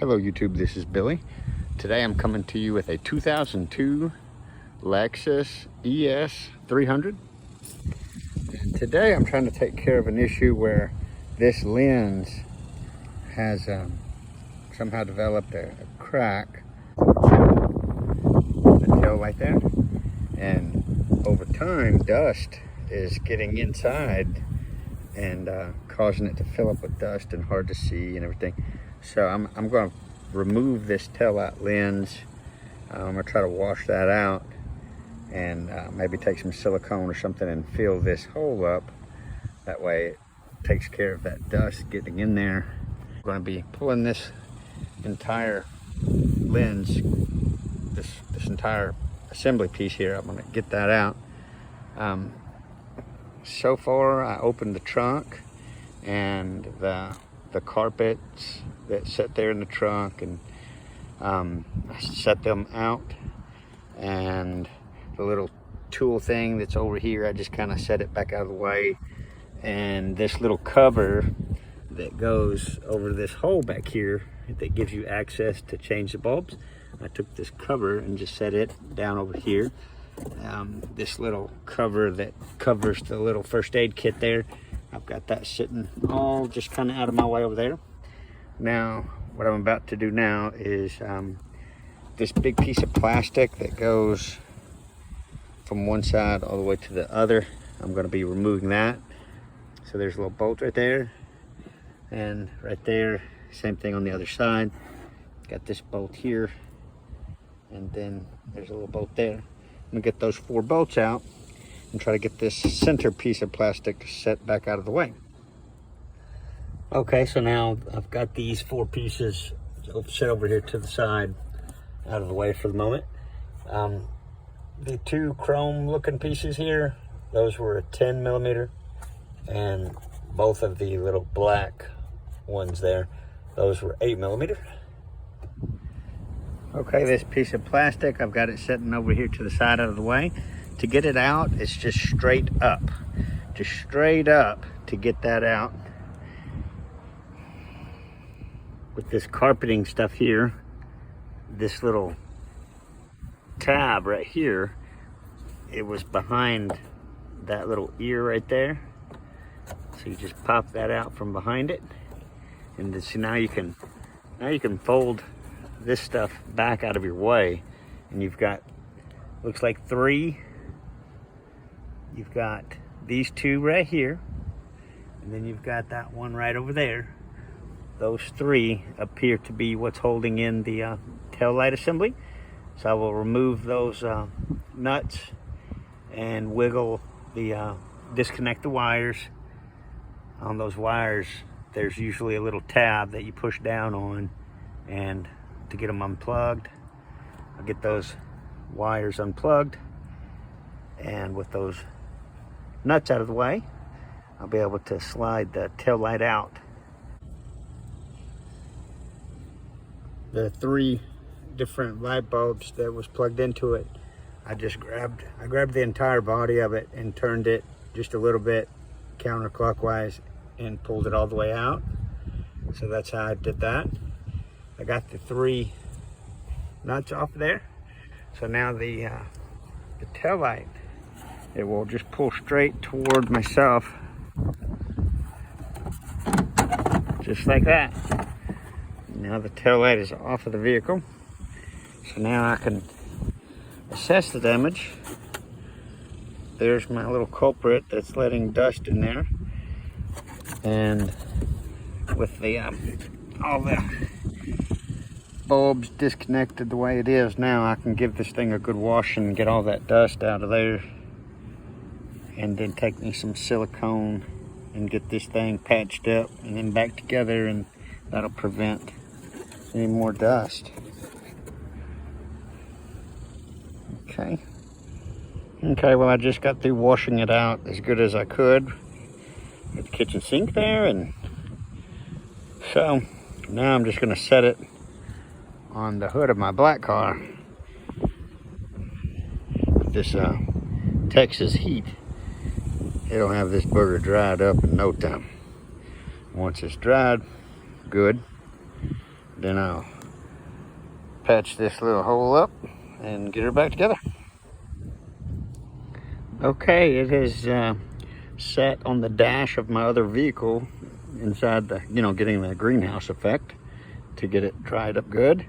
Hello YouTube, this is Billy. Today I'm coming to you with a 2002 Lexus ES300. And today I'm trying to take care of an issue where this lens has somehow developed a crack in the tail light there. And over time, dust is getting inside and causing it to fill up with dust and hard to see and everything. So I'm going to remove this tail light lens. I'm going to try to wash that out and maybe take some silicone or something and fill this hole up. That way it takes care of that dust getting in there. I'm going to be pulling this entire lens, this entire assembly piece here. I'm going to get that out. So far I opened the trunk and the carpets that sit there in the trunk, and I set them out, and the little tool thing that's over here, I just kind of set it back out of the way, and this little cover that goes over this hole back here that gives you access to change the bulbs, I took this cover and just set it down over here. This little cover that covers the little first aid kit there, I've got that sitting all just kind of out of my way over there. Now, what I'm about to do now is this big piece of plastic that goes from one side all the way to the other. I'm going to be removing that. So there's a little bolt right there, and right there, same thing on the other side. Got this bolt here, and then there's a little bolt there. I'm gonna get those 4 bolts out and try to get this center piece of plastic set back out of the way. Okay, so now I've got these 4 pieces set over here to the side, out of the way for the moment. The 2 chrome looking pieces here, those were a 10mm, and both of the little black ones there, those were 8mm. Okay, this piece of plastic, I've got it sitting over here to the side out of the way. To get it out, it's just straight up. Just straight up to get that out. With this carpeting stuff here, this little tab right here, it was behind that little ear right there. So you just pop that out from behind it. And then, so now you can fold this stuff back out of your way, and you've got, looks like 3. You've got these 2 right here, and then you've got that one right over there. Those 3 appear to be what's holding in the tail light assembly. So I will remove those nuts and wiggle the disconnect the wires. On those wires, there's usually a little tab that you push down on, and to get them unplugged, I'll get those wires unplugged, and with those nuts out of the way, I'll be able to slide the tail light out. The 3 different light bulbs that was plugged into it, I grabbed the entire body of it and turned it just a little bit counterclockwise and pulled it all the way out. So that's how I did that. I got the 3 nuts off there. So now the tail light, it will just pull straight toward myself, just like that. Now the tail light is off of the vehicle. So now I can assess the damage. There's my little culprit that's letting dust in there. And with the all the bulbs disconnected the way it is now, I can give this thing a good wash and get all that dust out of there, and then take me some silicone and get this thing patched up and then back together, and that'll prevent any more dust. Okay, well, I just got through washing it out as good as I could with the kitchen sink there, and so now I'm just going to set it on the hood of my black car. This Texas heat, it'll have this booger dried up in no time. Once it's dried, good. then I'll patch this little hole up and get her back together. Okay, it is set on the dash of my other vehicle inside the, getting the greenhouse effect to get it dried up good.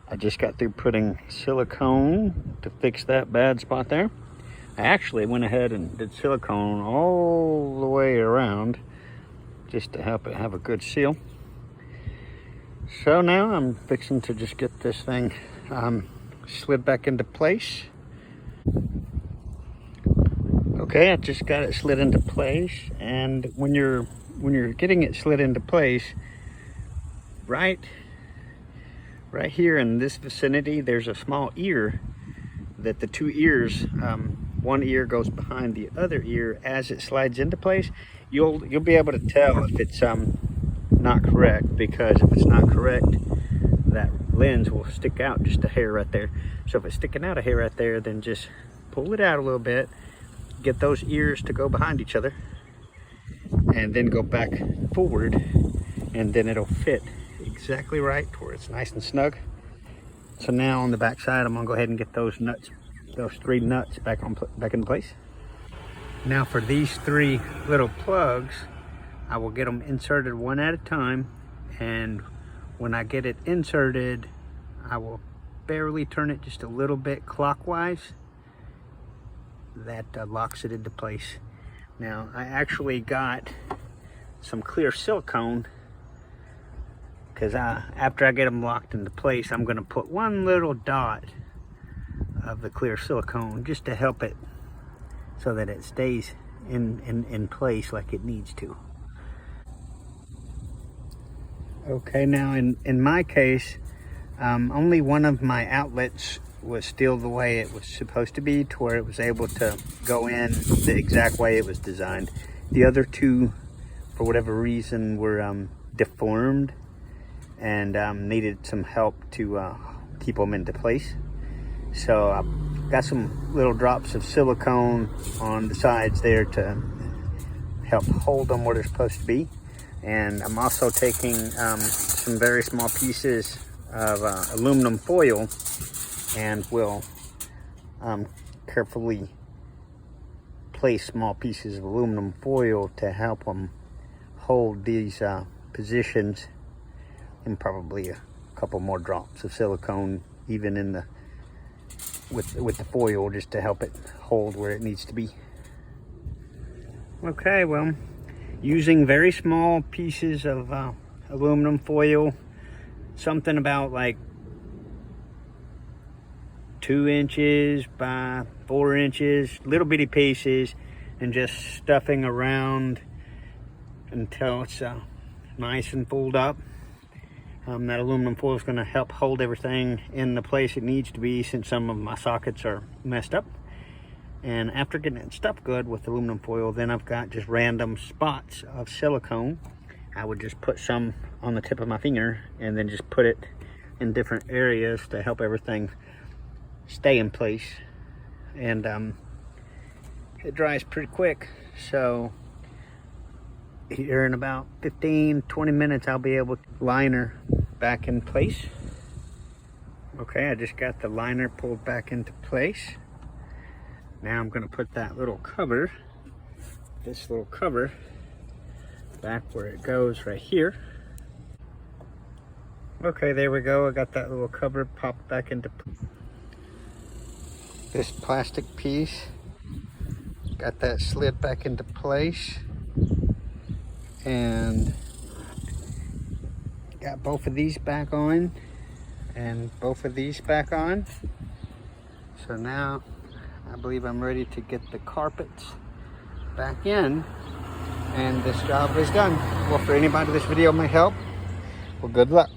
I just got through putting silicone to fix that bad spot there. I actually went ahead and did silicone all the way around just to help it have a good seal. So now I'm fixing to just get this thing slid back into place. Okay, I just got it slid into place, and when you're getting it slid into place, right here in this vicinity, there's a small ear that the two ears, one ear goes behind the other ear as it slides into place. You'll be able to tell if it's not correct, because if it's not correct, that lens will stick out just a hair right there. So if it's sticking out a hair right there, then just pull it out a little bit, get those ears to go behind each other, and then go back forward, and then it'll fit exactly right where it's nice and snug. So now on the back side, I'm gonna go ahead and get those nuts, those three nuts back in place. Now for these three little plugs, I will get them inserted one at a time, and when I get it inserted, I will barely turn it just a little bit clockwise. That locks it into place. Now I actually got some clear silicone, because after I get them locked into place, I'm going to put one little dot of the clear silicone just to help it so that it stays in place like it needs to. Okay, now in my case, only one of my outlets was still the way it was supposed to be, to where it was able to go in the exact way it was designed. The other two, for whatever reason, were deformed and needed some help to keep them into place. So I've got some little drops of silicone on the sides there to help hold them where they're supposed to be. And I'm also taking some very small pieces of aluminum foil, and will carefully place small pieces of aluminum foil to help them hold these positions, and probably a couple more drops of silicone even in the with the foil, just to help it hold where it needs to be. Okay, well, using very small pieces of aluminum foil, something about like 2 inches by 4 inches, little bitty pieces, and just stuffing around until it's nice and pulled up. That aluminum foil is going to help hold everything in the place it needs to be, since some of my sockets are messed up. And after getting it stuffed good with aluminum foil, then I've got just random spots of silicone. I would just put some on the tip of my finger, and then just put it in different areas to help everything stay in place. And it dries pretty quick, so here in about 15-20 minutes I'll be able to liner back in place. Okay, I just got the liner pulled back into place. Now I'm going to put that little cover, this little cover, back where it goes right here. Okay, there we go. I got that little cover popped back into this plastic piece. Got that slid back into place, and got both of these back on and both of these back on. So now I believe I'm ready to get the carpets back in, and this job is done. Well, for anybody this video may help, well, good luck.